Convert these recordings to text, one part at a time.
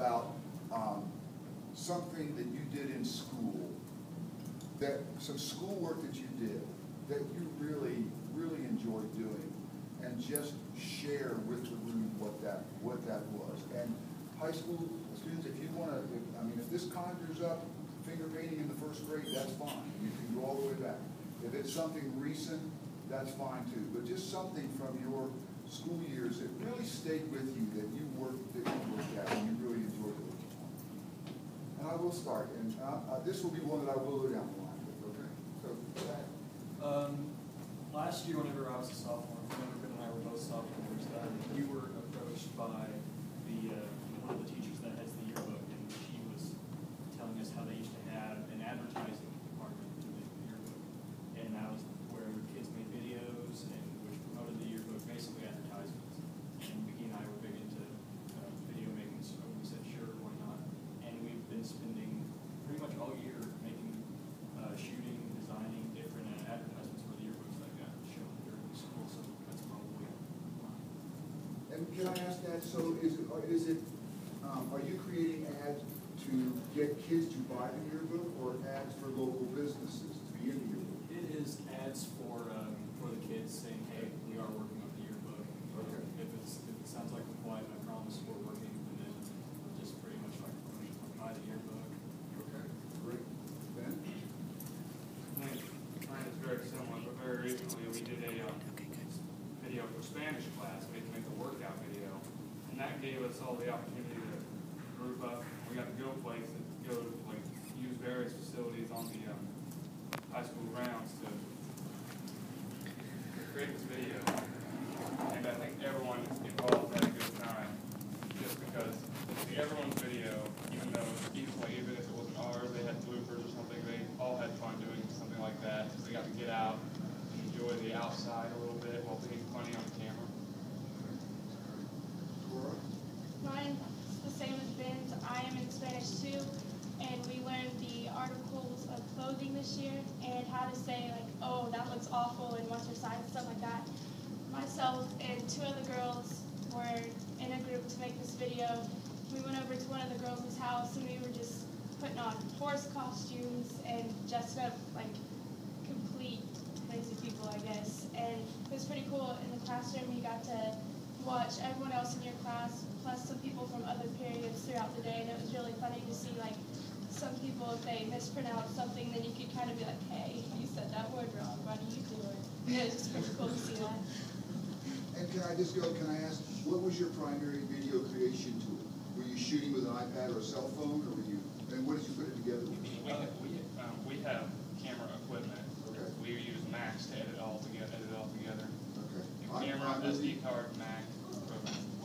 about something that you did in school, some schoolwork that you did that you really, really enjoyed doing, and just share with the room what that was. And high school students, if you want to, if this conjures up finger painting in the first grade, that's fine. You can go all the way back. If it's something recent, that's fine too. But just something from your school years that really stayed with you, that you worked at, and you really enjoyed it. And I will start, and this will be one that I will go down the line with, okay? So, last year, whenever I was a sophomore, whenever Ben and I were both sophomores, we were approached by one of the teachers that has the yearbook, and she was telling us how they used to have an advertising department to the yearbook, and that was where kids made videos and which promoted the yearbook, basically advertisements. And Vicky and I were big into video making, so we said sure, why not? And we've been spending pretty much all year making, shooting, designing different advertisements for the yearbooks that got shown during the school. So that's probably. And can I ask that? So are you creating ads to get kids to buy the yearbook, or ads for local businesses to be in the yearbook? It is ads for the kids saying, hey, we are working on the yearbook. Okay. If it sounds like we're quiet, I promise we're working, and then just pretty much like promotion, like buy the yearbook. Okay, great. Ben? Mine is very similar, but very recently we did a video for Spanish class. We had to make a workout video, and that gave us all the opportunity to group up. We got to go places, use various facilities on the high school grounds to create this video. And I think everyone involved had a good time, just because everyone's video, even if it wasn't ours, they had bloopers or something, they all had fun doing something like that. They got to get out and enjoy the outside a little bit while being funny on camera. Cora? Mine's the same as Ben's. I am in Spanish too, and we learned the articles of clothing this year and how to say like, oh, that looks awful, and what's your size and stuff like that. Myself and two other girls were in a group to make this video. We went over to one of the girls' house and we were just putting on horse costumes and dressed up like complete crazy people, I guess. And it was pretty cool. In the classroom, you got to watch everyone else in your class, plus some people from other periods throughout the day, and it was really funny to see like some people, if they mispronounce something, then you could kind of be like, hey, you said that word wrong, why do you do it? And it was just pretty cool to see that. And can I ask, what was your primary video creation tool? Were you shooting with an iPad or a cell phone, or and what did you put it together with? We have camera equipment. Okay. We use Max to edit it all together. Okay. Camera, iMovie, SD card, Mac.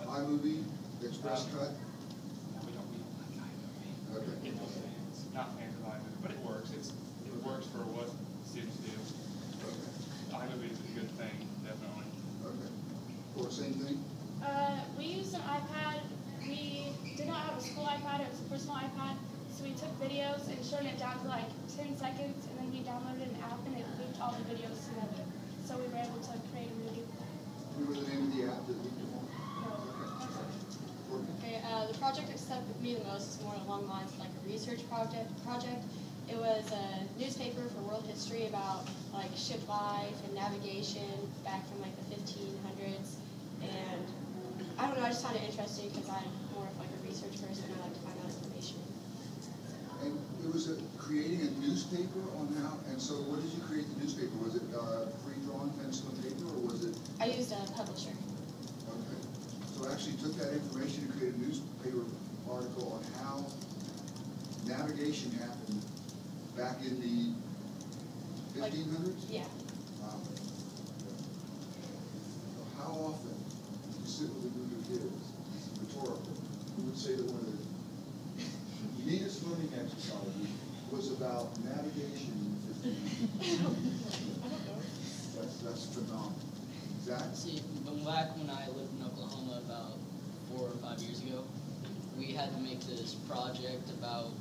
iMovie, Express Cut? No, we don't like iMovie. Okay. Not fans of iMovie, but it works. It works for what students do. Okay. iMovie is a good thing, definitely. Okay. Or same thing? We used an iPad. We did not have a school iPad, it was a personal iPad. So we took videos and shortened it down to like 10 seconds, and then we downloaded an app and it linked all the videos together. So we were able to create a movie. Remember the name of the app that we did? Okay, the project that stuck with me the most is more along the lines of like a research project. It was a newspaper for world history about like ship life and navigation back from like the 1500s. And I don't know, I just found it interesting because I'm more of like a research person. I like to find out information. And it was creating a newspaper on how, and so what did you create the newspaper? Was it pre-drawn pencil and paper, or was it? I used a publisher. Okay. So I actually took that information to create a newspaper article on how navigation happened back in the 1500s? Yeah. Wow. So how often did you sit with a group of kids? This is rhetorical. Who would say that one of the neatest learning exercises was about navigation in the 1500s? That's phenomenal. Zach? See, back when I lived in Oklahoma about 4 or 5 years ago, we had to make this project about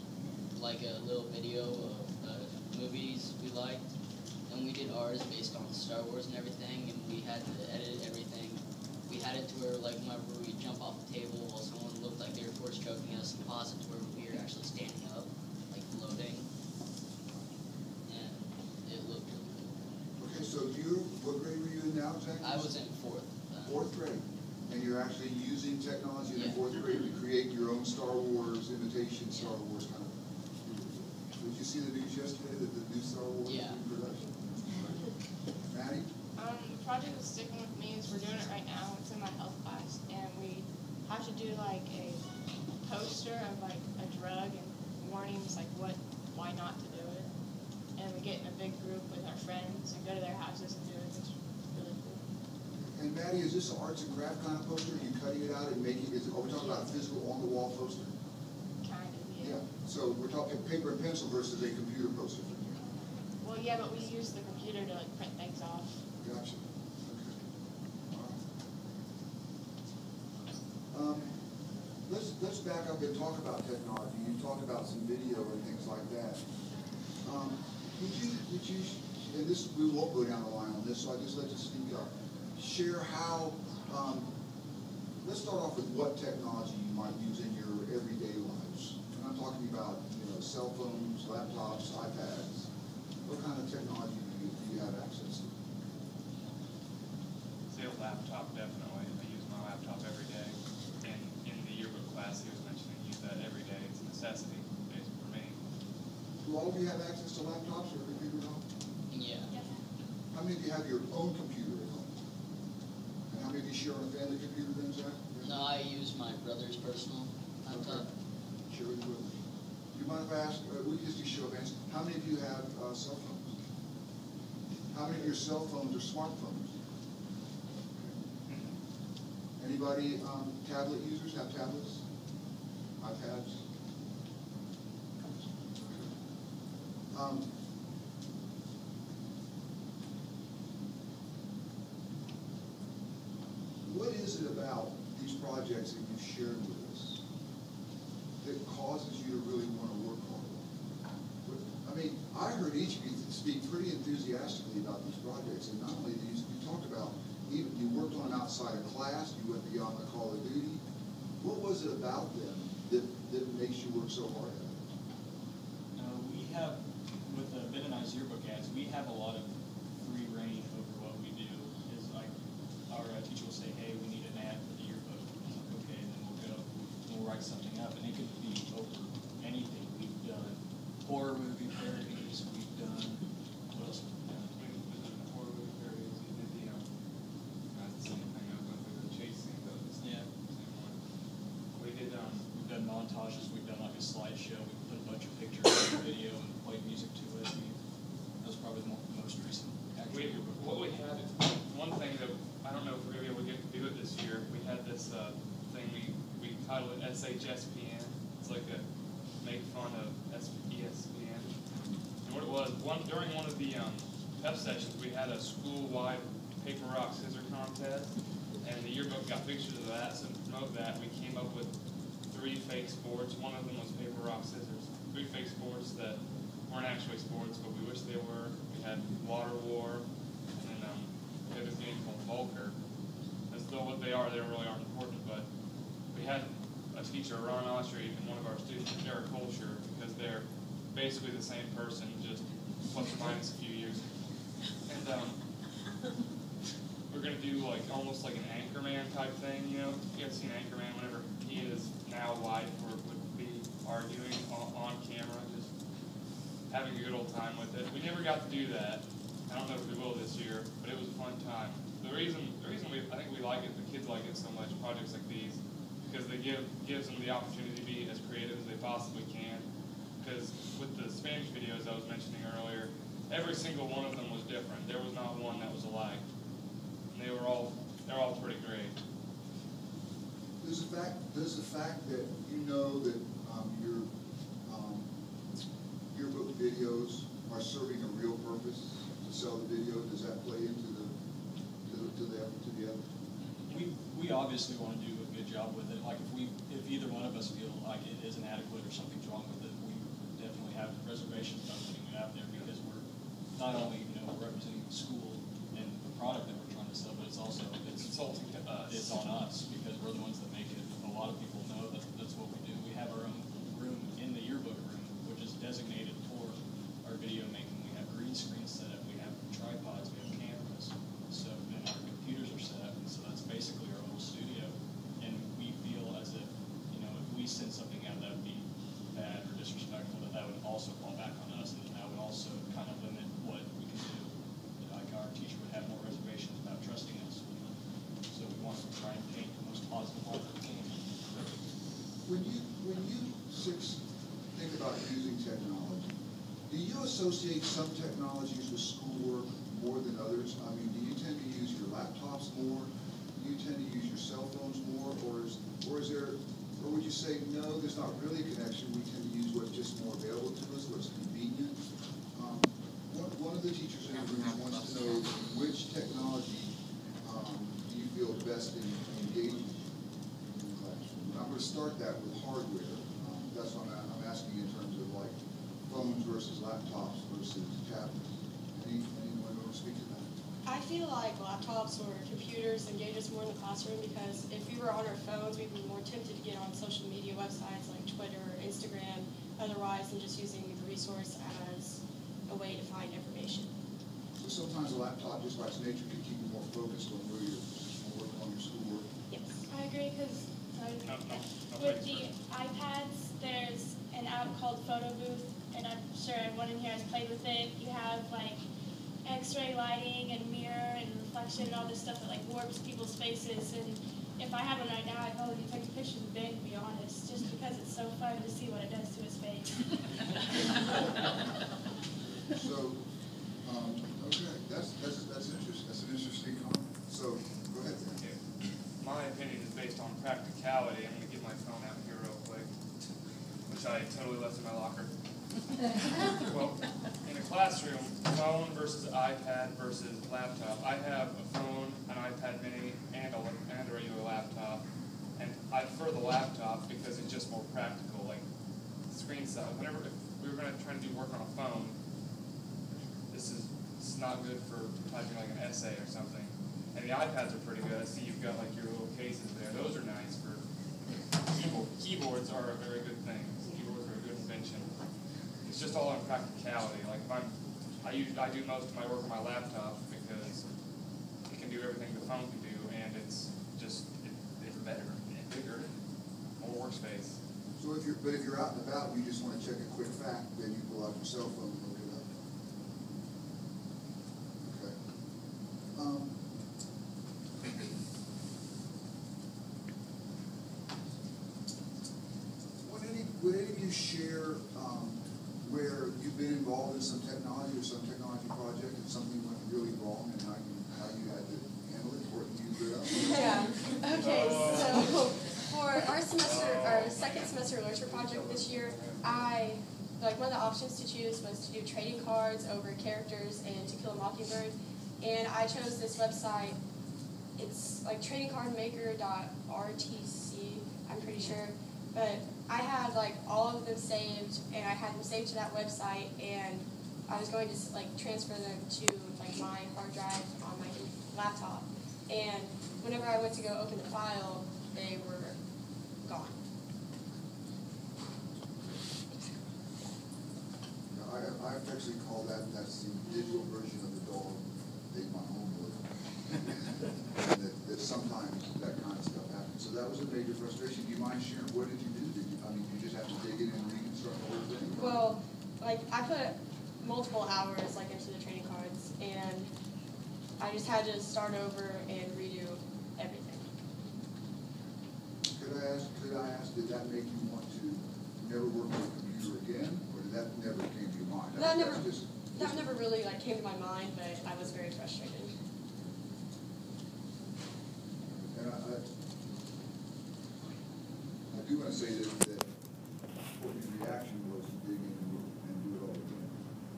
like a little video of movies we liked, and we did ours based on Star Wars and everything, and we had to edit everything. We had it to where like whenever we jump off the table while someone looked like they were force choking us and using technology in the Yeah. fourth grade to create your own Star Wars, imitation Star Wars kind of. Did you see the news yesterday that the new Star Wars is Yeah. in production? Maddie? The project that's sticking with me is we're doing it right now. It's in my health class, and we have to do like a poster of like a drug and warnings, like why not to do it. And we get in a big group with our friends and go to their houses and do it. It's really cool. And Maddie, is this an arts and craft kind of poster? Are you cutting it out and making, are we talking about a physical on-the-wall poster? Kind of, Yeah, so we're talking paper and pencil versus a computer poster. Well, yeah, but we use the computer to like print things off. Gotcha. Okay. All right. Let's back up and talk about technology. You talked about some video and things like that. Would you, and this, we won't go down the line on this, so I just let you speak up. Share how, let's start off with what technology you might use in your everyday lives. And I'm talking about, cell phones, laptops, iPads. What kind of technology do you have access to? Say a laptop, definitely. I use my laptop every day. And in the yearbook class, he was mentioning use that every day. It's a necessity, basically, for me. Do all of you have access to laptops or computers at home? Yeah. How many of you have your own computer at home? And how many of you share on a family computer then, Zach? No, I use my brother's personal laptop. Share with you. Do you mind if I ask, we can just do show of hands, how many of you have cell phones? How many of your cell phones are smartphones? Anybody tablet users have tablets? iPads? What is it about these projects that you've shared with us that causes you to really want to work on them? I mean, I heard each of you speak pretty enthusiastically about these projects, and not only these, you talked about, even you worked on them outside of class, you went beyond the Call of Duty. What was it about them that makes you work so hard at it? We have, with the Ben and I's yearbook ads, we have a lot of free reign over what we do. Is like, our teacher will say, hey, we need an ad for the yearbook. I'm like, okay, then we'll go, and we'll write something up, and it could be over anything. We've done horror movie parodies, we've done, what else have we done? Horror movie parodies, you did the same thing I was going through the chase scene, but it's the Yeah. same one. We did, We've done montages, we've done like a slideshow, we put a bunch of pictures in the video and played music to it. That was probably the most recent actual yearbook. what we had, one thing that, I don't know if we're gonna be able to get to do it this year, we had this, thing, we titled it SHSPN. It's like a make fun of ESPN. And what it was, during one of the, PEP sessions, we had a school-wide paper, rock, scissors contest, and the yearbook got pictures of that, so to promote that, we came up with 3 fake sports. One of them was paper, rock, scissors. 3 fake sports that weren't actually sports, but we wish they were. We had water war, and then we had this game called Volker. As though what they really aren't important, but we had a teacher, Ron Autry, and one of our students, Eric Kolscher, because they're basically the same person, just plus or minus a few years. And we're going to do like almost like an Anchorman type thing, you guys seen Anchorman whenever he and his now wife would be arguing on camera, just having a good old time with it. We never got to do that. I don't know if we will this year, but it was a fun time. The reason I think we like it, the kids like it so much, projects like these, because they gives them the opportunity to be as creative as they possibly can. Because with the Spanish videos I was mentioning earlier, every single one of them was different. There was not one that was alike. And they're all pretty great. Does the fact that you know that your yearbook videos are serving a real purpose to sell the video, does that play into the effort? We obviously want to do a good job with it. Like if either one of us feel like it is inadequate or something's wrong with it, we definitely have reservations about putting it out there because we're not only representing the school and the product that we're trying to sell, but it's also Consulting to us. It's on us because we're the ones that make it. A lot of people know that that's what we do. We have our own room in the yearbook room, which is designated for our video making. We have green screens set up, we have tripods, we have cameras, so and our computers are set up, and so that's basically our whole studio. And we we send something out that would be bad or disrespectful, that would also fall back on us, and that would also kind of limit what we can do. Like our teacher would have more reservations about trusting us. So we want to try and paint the most positive light that we can. When you think about using technology, do you associate some technologies with schoolwork more than others? I mean, do you tend to use your laptops more? Do you tend to use your cell phones more, or would you say no? There's not really a connection. We tend to use what's just more available to us, what's convenient. One of the teachers in the room wants to know which technology do you feel best in engaging in the classroom. And I'm going to start that with hardware. That's what I'm asking in terms of like phones versus laptops versus tablets. Anyone want to speak to that? I feel like laptops or computers engage us more in the classroom because if we were on our phones, we'd be more tempted to get on social media websites like Twitter or Instagram otherwise than just using the resource as a way to find information. So sometimes a laptop, just by its nature, can keep you more focused on where you're working on your schoolwork. Yes. I agree because with the iPads, there's an app called Photo Booth, and I'm sure everyone in here has played with it. You have like X-ray lighting and mirror and reflection and all this stuff that like warps people's faces. And if I have one right now, I'd probably be taking pictures of Ben, to be honest, just because it's so fun to see what it does to his face. So, okay, that's interesting. That's an interesting comment. So, go ahead. Dan. My opinion is based on practicality. I'm going to get my phone out here real quick, which I totally left in my locker. Well, in a classroom, phone versus iPad versus laptop. I have a phone, an iPad mini, and a regular laptop. And I prefer the laptop because it's just more practical, like screen size. Whenever if we were going to try to do work on a phone, this is not good for typing like an essay or something. And the iPads are pretty good. I see you've got like your little cases there. Those are nice for keyboards are a very good thing. Keyboards are a good invention. It's just all on practicality. Like if I do most of my work on my laptop because it can do everything the phone can do, and it's better and bigger, more workspace. So if you're out and about, and you just want to check a quick fact, then you pull out your cell phone and look it up. Okay. Would any of you share where you've been involved in some technology or some technology project and something went really wrong and how you had to handle it or use it up? Yeah. Okay. So for our second semester literature project this year, one of the options to choose was to do trading cards over characters and To Kill a Mockingbird, and I chose this website. It's like tradingcardmaker.rtc, I'm pretty sure, but I had like all of them saved, and I had them saved to that website, and I was going to like transfer them to like my hard drive on my laptop. And whenever I went to go open the file, they were gone. I actually call that's the digital version of the dog ate my homework. that sometimes that kind of stuff happens. So that was a major frustration. Do you mind sharing? What did you do? You just have to dig in and reconstruct the whole thing? Well, like I put multiple hours like into the trading cards, and I just had to start over and redo everything. Could I ask, did that make you want to never work on a computer again, or did that never came to your mind? That never really like came to my mind, but I was very frustrated. And I do want to say that Courtney's reaction was to dig in and do it all again,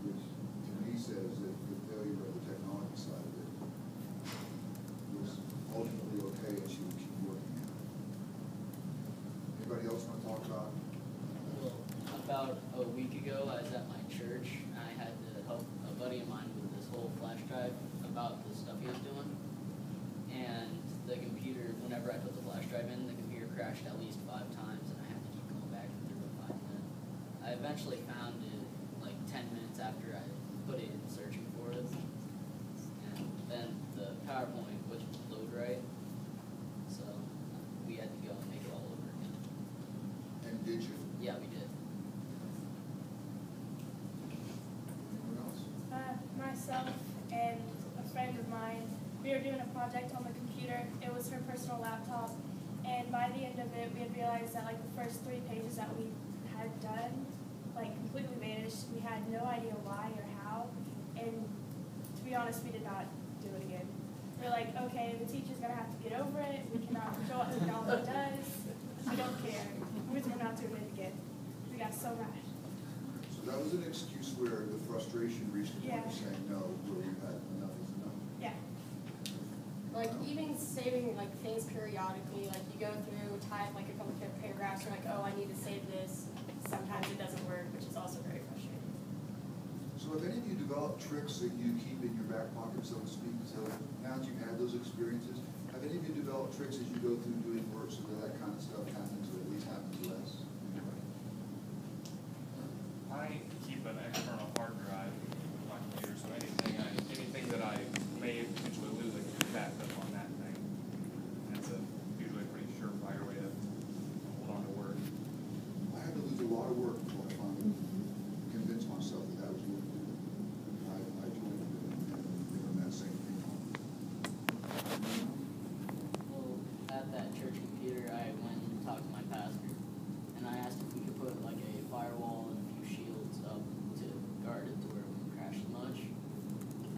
which to me says that the failure of the technology side of it was ultimately okay, and she would keep working at it. Anybody else want to talk about it? Well, about a week ago, I was at my church, and I had to help a buddy of mine with this whole flash drive about the stuff he was doing. And the computer, whenever I put the flash drive in, the computer crashed at least 5 times, and I had to keep going back through to find it. I eventually found it like 10 minutes after I put it in searching for it. And then the PowerPoint wouldn't load right, so we had to go and make it all over again. Yeah, we did. Anyone else? Myself and a friend of mine, we were doing a project on the computer. It was her personal laptop, and by the end of it, we had realized that like the first 3 pages that we had done, like completely vanished. We had no idea why or how, and to be honest, we did not do it again. We're like, okay, the teacher's gonna have to get over it. We cannot control what technology does. We don't care. We're not doing it again. We got so mad. So that was an excuse where the frustration reached the point Yeah. of saying no, where we had enough is enough. Yeah. Like even saving like things periodically, like you go through, type like a couple of paragraphs, you're like, oh, I need to save this. Sometimes it doesn't work, which is also very frustrating. So have any of you developed tricks that you keep in your back pocket, so to speak? So now that you've had those experiences, have any of you developed tricks as you go through doing work so that that kind of stuff happens, or at least happens less? I keep an external hard drive with my computer, so anything that I may potentially lose, I can just back up on that thing. That's usually a pretty surefire way to hold on to work. I had to lose a lot of work before I finally convinced myself that that was worth doing. I joined doing that same thing. Well, at that church computer, I went and talked to my pastor, and I asked if we could put like a firewall and a few shields up to guard it to where it wouldn't crash as much.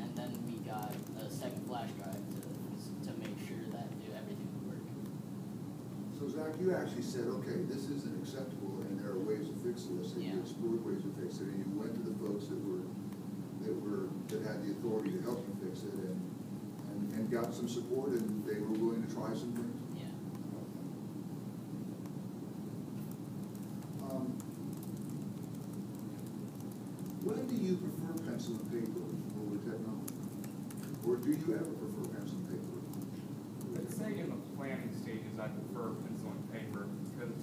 And then we got a second flash drive to make sure that everything would work. So Zach, you actually said, okay, this isn't acceptable, and there are ways to fix this, and you Yeah. explored ways to fix it, and you went to the folks that had the authority to help you fix it, and got some support, and they were willing to try some things. Yeah. When do you prefer pencil and paper over technology? Or do you ever prefer pencil and paper? I'd say in the planning stages, I prefer pencil and paper because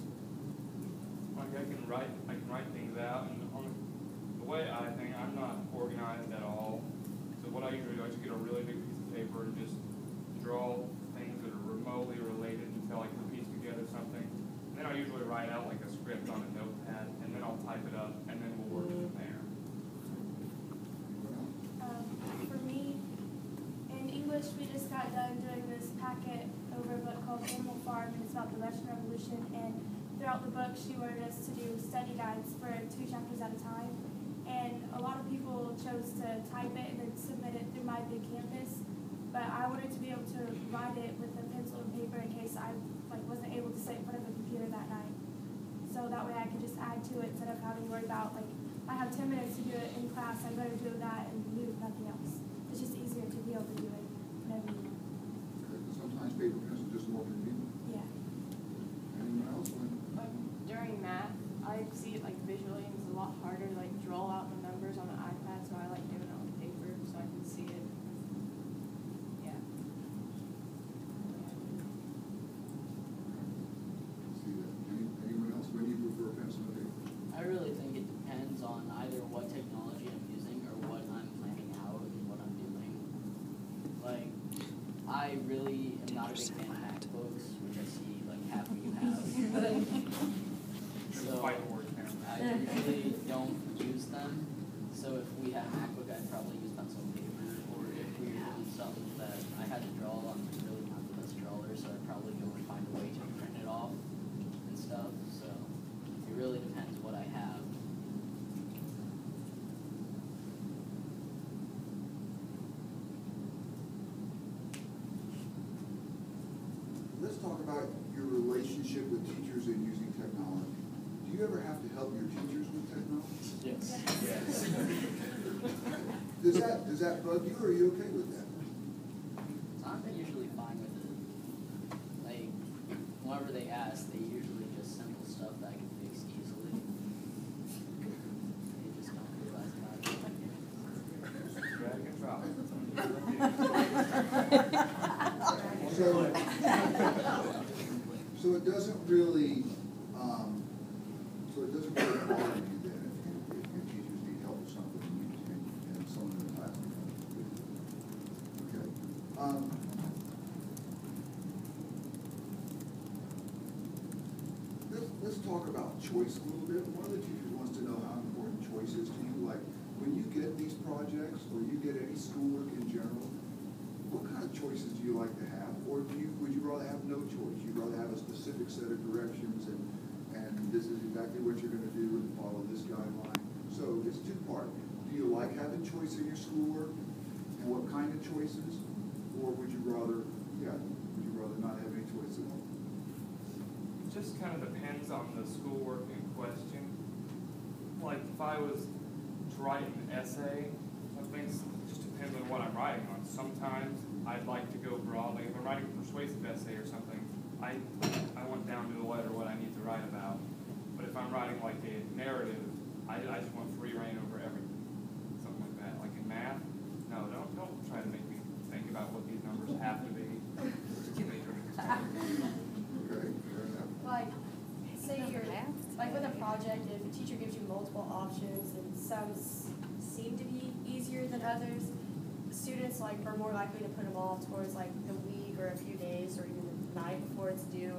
like I can write things out, and on the way I think I'm not organized at all. So what I usually do, I just get a really big piece of paper and just draw things that are remotely related until I can piece together something. And then I usually write out like a script on a notepad, and then I'll type it up, and then we'll work from there. For me, in English, we just got done doing this packet over a book called Animal Farm, and it's about the Russian Revolution. And throughout the book, she wanted us to do study guides for 2 chapters at a time. And a lot of people chose to type it and then submit it through My Big Campus. But I wanted to be able to write it with a pencil and paper in case I wasn't able to sit in front of a computer that night. So that way I could just add to it instead of having to worry about I have 10 minutes to do it in class, I better do that and do nothing else. It's just easier to be able to do it whenever you want. Sometimes paper pencil is just more convenient. Yeah. Anyone else? During math, I see it visually, and it's a lot harder to draw out the numbers on an iPad, so I like doing it on paper so I can see it. Yeah. See that. Anyone else? When do you prefer pencil and paper? I really think it depends on either what technology I'm using or what I'm planning out and what I'm doing. I really am not a big fan of MacBooks, which I see half of you have. So Whiteboard now. I usually don't use them. So if we had a MacBook, I'd probably use pencil and paper. Or if we were doing something that I had to draw, I'm really not the best drawer, so I'd probably go and find a way to print it off and stuff. So it really depends what I have. Let's talk about your relationship with teachers and using technology. Do you ever have to help your teachers with technology? Yes. Does that bug you, or are you okay with that? I'm usually fine with it. Whenever they ask, they usually just simple stuff that I can fix easily. They just don't realize about it. Drag and drop. So it doesn't really bother you then if your teachers need help with something and someone in the class can help you. Okay. Let's talk about choice a little bit. One of the teachers wants to know how important choice is to you. Like, when you get these projects, or you get any schoolwork in general, what kind of choices do you like to have? Or would you rather have no choice? You'd rather have a specific set of directions and this is exactly what you're gonna do and follow this guideline? So it's two-part. Do you like having choice in your schoolwork? And what kind of choices? Or would you rather not have any choice at all? It just kind of depends on the schoolwork in question. Like if I was to write an essay, some things just depends on what I'm writing on. Sometimes I'd like to go broadly. If I'm writing a persuasive essay or something, I want down to the letter what I need to write about. But if I'm writing like a narrative, I just want free reign over everything. Something like that. Like in math, no, don't try to make me think about what these numbers have to be. Just give me Okay, fair enough. Like, say you're, like with a project, if a teacher gives you multiple options and some seem to be easier than others, students like are more likely to put them off towards like the week or a few days or even the night before it's due.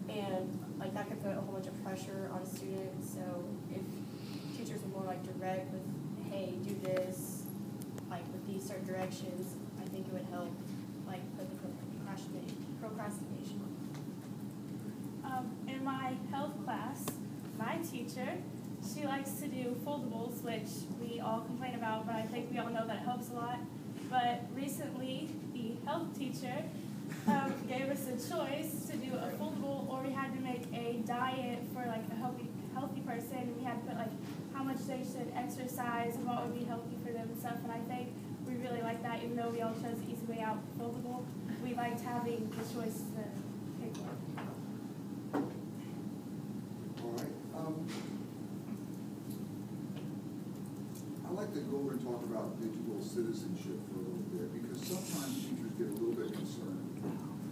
And like that could put a whole bunch of pressure on a student. So if teachers are more like direct with, hey, do this, like with these certain directions, I think it would help like put the procrastination. In my health class, my teacher, she likes to do foldables, which we all complain about, but I think we all know that it helps a lot. But recently, the health teacher gave us a choice to do a foldable, or we had to make a diet for like a healthy person. We had to put like how much they should exercise and what would be healthy for them and stuff. And I think we really like that, even though we all chose the easy way out, foldable. We liked having the choice to pick one. All right. I'd like to go over and talk about digital citizenship for a little bit, because sometimes teachers get a little bit concerned.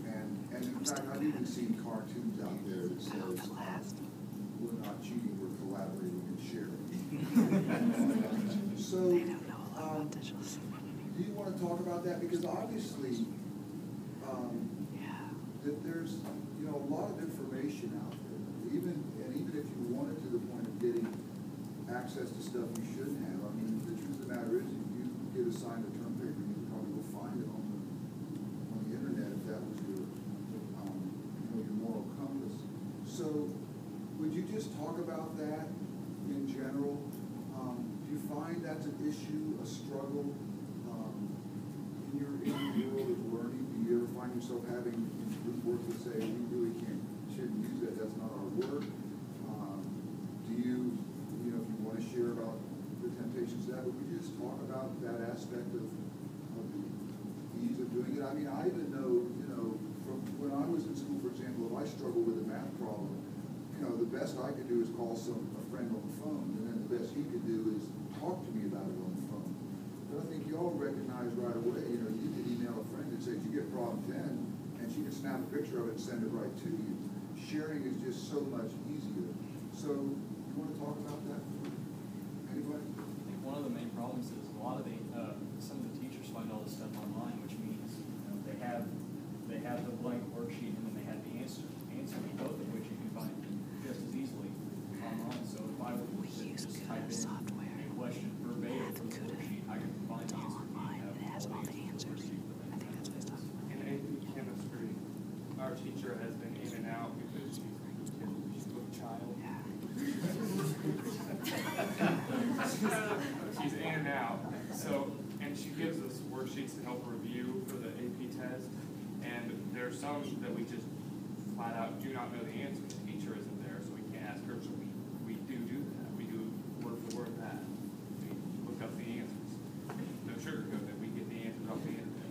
And in fact, I've even seen cartoons out there that says, we're not cheating, we're collaborating and sharing. So, do you want to talk about that? Because obviously, that there's, a lot of information out there. Even if you wanted to the point of getting access to stuff you shouldn't have, I mean, the truth of the matter is, if you get assigned a term paper, you could probably go find it on the internet if that was your moral compass. So, would you just talk about that in general? Do you find that's an issue, a struggle in your world of learning? Do you ever find yourself having group work to say, we really shouldn't use that, that's not our work? Do you, if you want to share about the temptations of that, would you just talk about that aspect of the ease of doing it? I mean, I even know, from when I was in school, for example, if I struggled with a math problem, the best I could do is call a friend on the phone, and then the best he could do is talk to me about it on the phone. But I think you all recognize right away, you could email a friend and say, you get problem 10, and she can snap a picture of it and send it right to you. Sharing is just so much easier. So, you want to talk about that? Anybody? I think one of the main problems is a lot of some of the teachers find all this stuff online, which means they have the blank worksheet and then they have the answer, both of which you can find just as easily online. So if I were to just type in a question verbatim from the worksheet, I can find the answer and have all the answers for the worksheet. In AP chemistry, our teacher has been in and out because she's a little child. She's in and out. So, and she gives us worksheets to help review for the AP test. And there's some that we just flat out do not know the answer. The teacher isn't there, so we can't ask her. So we do that. We do word for word that. We look up the answers. No sugarcoat that. We get the answers off the internet.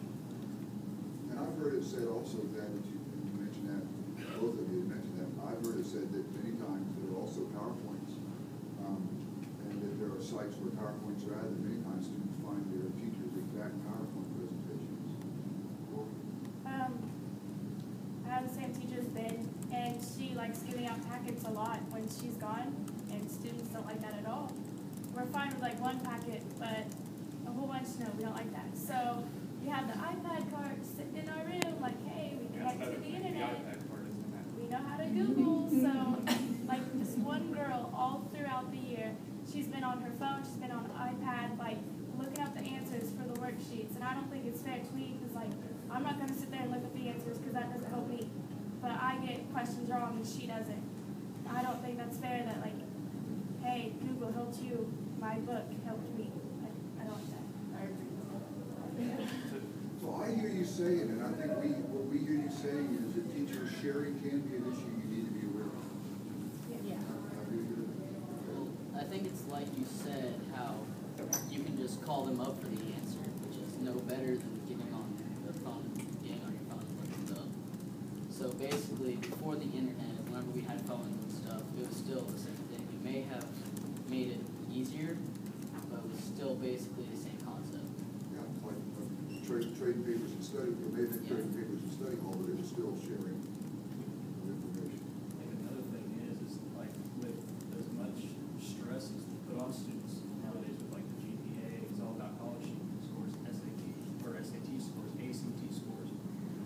And I've heard it said also that, you mentioned that, both of you mentioned that, I've heard it said that many times there are also PowerPoints, and that there are sites where PowerPoints are added. Many times students find their teachers' exact PowerPoint presentations. I have the same teacher's been, and she likes giving out packets a lot when she's gone, and students don't like that at all. We're fine with like one packet, but a whole bunch, no, we don't like that. So we have the iPad card sitting in our room, like, hey, we connect to the internet. We know how to Google, so like the on her phone, she's been on an iPad, like, looking up the answers for the worksheets, and I don't think it's fair to me, because, like, I'm not gonna sit there and look at the answers, because that doesn't help me. But I get questions wrong and she doesn't. I don't think that's fair that, like, hey, Google helped you, my book helped me. I don't like that. I agree. So I hear you saying, and I think what we hear you saying is that teacher sharing can be an issue you need to be aware of. Yeah. I do hear that. I think it's like you said, how you can just call them up for the answer, which is no better than getting on the phone, getting on your phone and looking it up. So basically, before the internet, whenever we had phones and stuff, it was still the same thing. It may have made it easier, but it was still basically the same concept. Yeah, it's like trade papers and study, or maybe trade papers and study hall, but it was still sharing of information. I think another thing is like with as much stress as they put on students nowadays with like the GPA, it's all about college scores, SAT scores, ACT scores.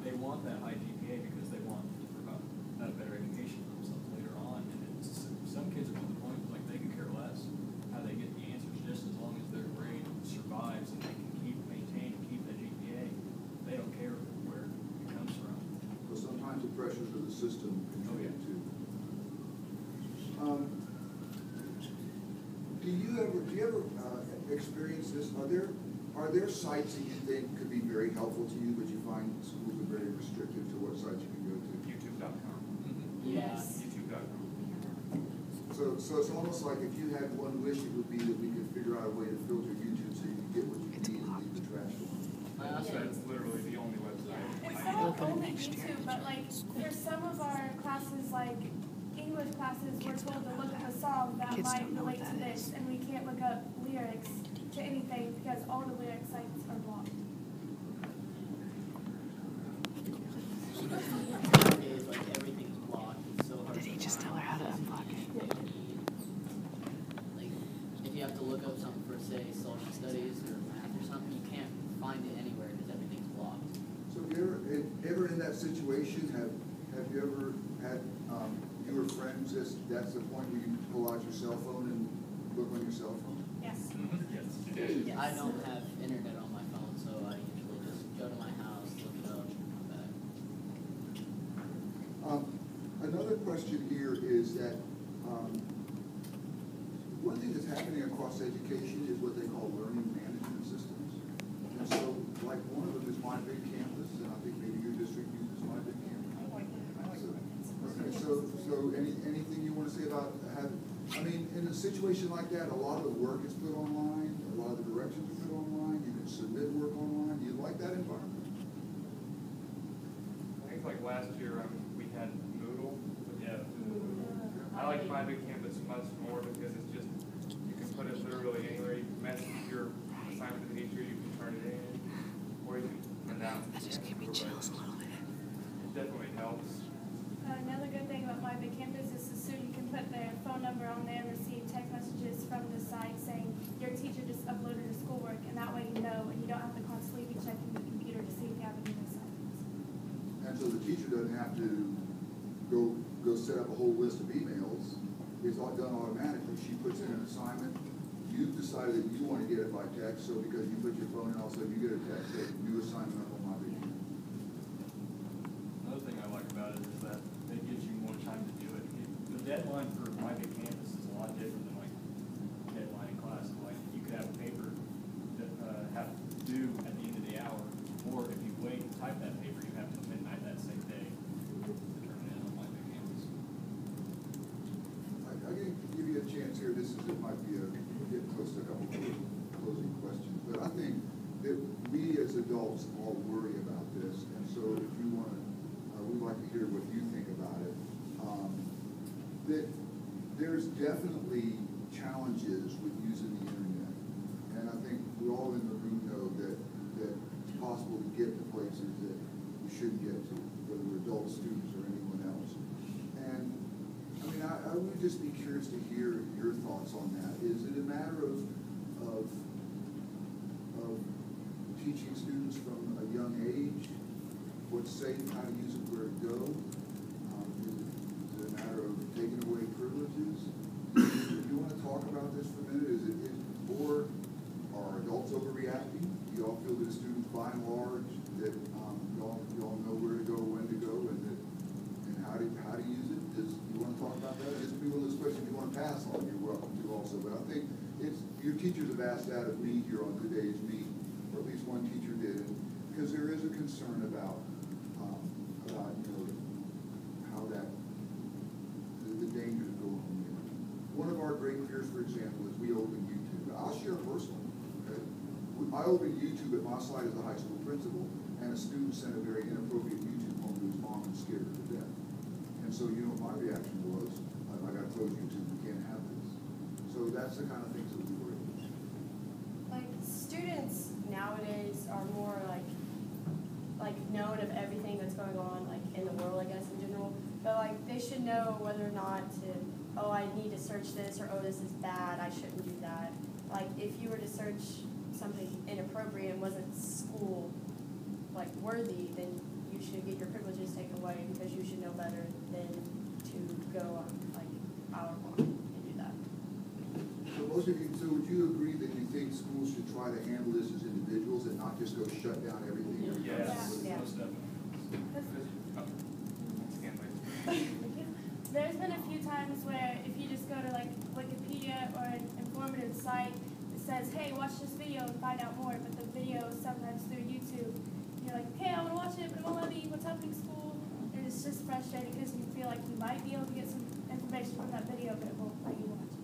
They want that high GPA because they want to provide a better education for themselves later on. And it's, some kids are to the point like they could care less how they get the answers, just as long as their grade survives and they can maintain and keep that GPA. They don't care where it comes from. So sometimes the pressures of the system contribute to. Do you ever experience this? Are there sites that you think could be very helpful to you, but you find schools are very restrictive to what sites you can go to? YouTube.com. Yes. YouTube.com. So it's almost like if you had one wish, it would be that we could figure out a way to filter YouTube so you can get what you need and leave the trash one. That's literally the only website. It's not only YouTube, but like for some of our classes, like English classes, we're told to look up a song that might relate to this, and we can't look up lyrics to anything because all the lyric sites are blocked. Nowadays, like everything's blocked. It's so hard. Did he just tell her how to unblock it? Like, if you have to look up something for, say, social studies or math or something, you can't find it anywhere because everything's blocked. So have you ever in that situation, have you ever had you or friends, that's the point where you pull out your cell phone and look on your cell phone? Yes. Yes. I don't have internet on my phone, so I usually just go to my house, look it up, and come back. Another question here is that one thing that's happening across education is what they call learning management systems. And so, like, one of them is My Big Campus, and I think maybe your district uses My Big Campus. Okay, so anything you want to say about I mean, in a situation like that, a lot of the work is put online, a lot of the directions are put online, you can submit work online. Do you like that environment? I think like last year we had Moodle. Yeah. I like My Big Campus much more because it's just, you can put it literally anywhere. You can message your assignment to the teacher, you can turn it in, or you can announce it. That just gave me chills a little bit. It definitely helps. Another good thing about My Big Campus is so you can put their phone number on there and receive text messages from the site saying your teacher just uploaded your schoolwork, and that way you know, and you don't have to constantly be checking the computer to see if you have any assignments. And so the teacher doesn't have to go set up a whole list of emails. It's all done automatically. She puts in an assignment. You've decided that you want to get it by text, so because you put your phone in, also you get a text that new assignment on My Big Campus. Another thing I like about it is that it gives you more time to do it. The deadline for My Big Campus is a lot different than like deadline in class. Like you could have a paper that have due at the end of the hour, or if you wait and type that paper, you have to midnight that same day to turn it in on My Big Campus. I'm going to give you a chance here. It might be getting close to a couple of closing questions, but I think that we as adults all worry about this, and so if you want to, we'd like to hear what you think about it. That there's definitely challenges with using the internet, and I think we all in the room know that it's possible to get to places that we shouldn't get to, whether we're adult students or anyone else. And I mean, I would just be curious to hear your thoughts on that. Is it a matter of teaching students from a young age what's safe, how to use it, where to go? Is it a matter of taking away privileges? Do you want to talk about this for a minute? Is but I think your teachers have asked that of me here on today's meet, or at least one teacher did, because there is a concern about how the dangers go on there. One of our great fears, for example, is we open YouTube. I'll share personally, okay? I opened YouTube at my side as a high school principal, and a student sent a very inappropriate YouTube home to his mom and scared her to death. And so, my reaction was, I gotta close YouTube, we can't have this. So that's the kind of things that we worry about. Like, students nowadays are more like known of everything that's going on, like, in the world, I guess, in general. But, like, they should know whether or not to, oh, I need to search this, or, oh, this is bad, I shouldn't do that. Like, if you were to search something inappropriate and wasn't school, like, worthy, then you should get your privileges taken away, because you should know better than to go on, like, our lawn and do that. So would you agree that you think schools should try to handle this as individuals and not just go shut down everything? every time? Yes, Yeah. most definitely. There's been a few times where if you just go to like Wikipedia or an informative site that says, hey, watch this video and find out more, but the video is sometimes through YouTube. You're like, okay, I want to watch it, but it won't let me. What's happening in school? And it's just frustrating because you feel like you might be able to get some information from that video, but it won't let you watch it.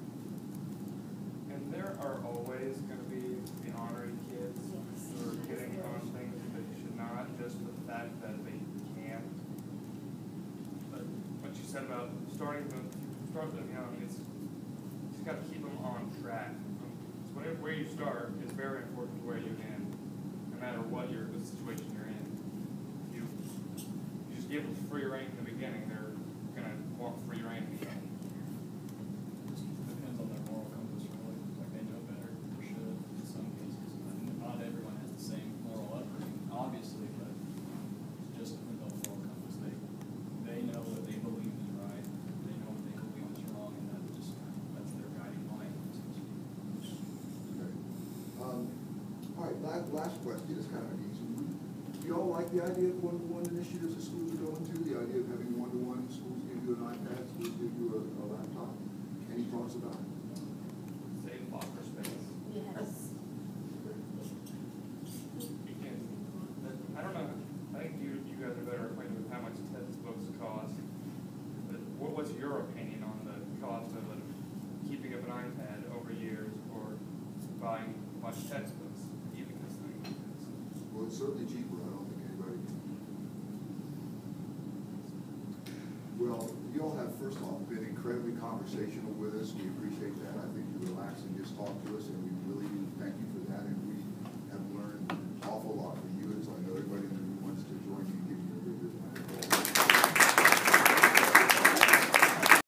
And there are always going to be the ornery kids who are getting on things that you should not, just for the fact that they can. But what you said about start them young, it's you just got to keep them on track. So where you start is very important to where you end, no matter what the situation you're in. You just give them free rein in the beginning, they're going to walk free rein in the end. Depends on their moral compass, really. Like, they know better, or should, in some cases. And not everyone has the same moral upbringing, obviously, but just with the moral compass, they know what they believe is right, they know what they believe is wrong, and that's their guiding light. Okay. All right, last question, it's kind of an easy one. Do y'all like the idea of one-to-one initiatives that schools are going to? The idea of having one-to-one, schools give you an iPad, schools give you a laptop? Any thoughts about it? Save locker space. Yes. You can, I don't know, I think you guys are better acquainted with how much textbooks cost. But what's your opinion on the cost of keeping up an iPad over years or buying a bunch of textbooks, keeping this thing? Well, it's certainly cheaper, I don't think anybody can. Well, you all have, first off, been incredibly conversational with us, we appreciate that. I think you relaxed and just talked to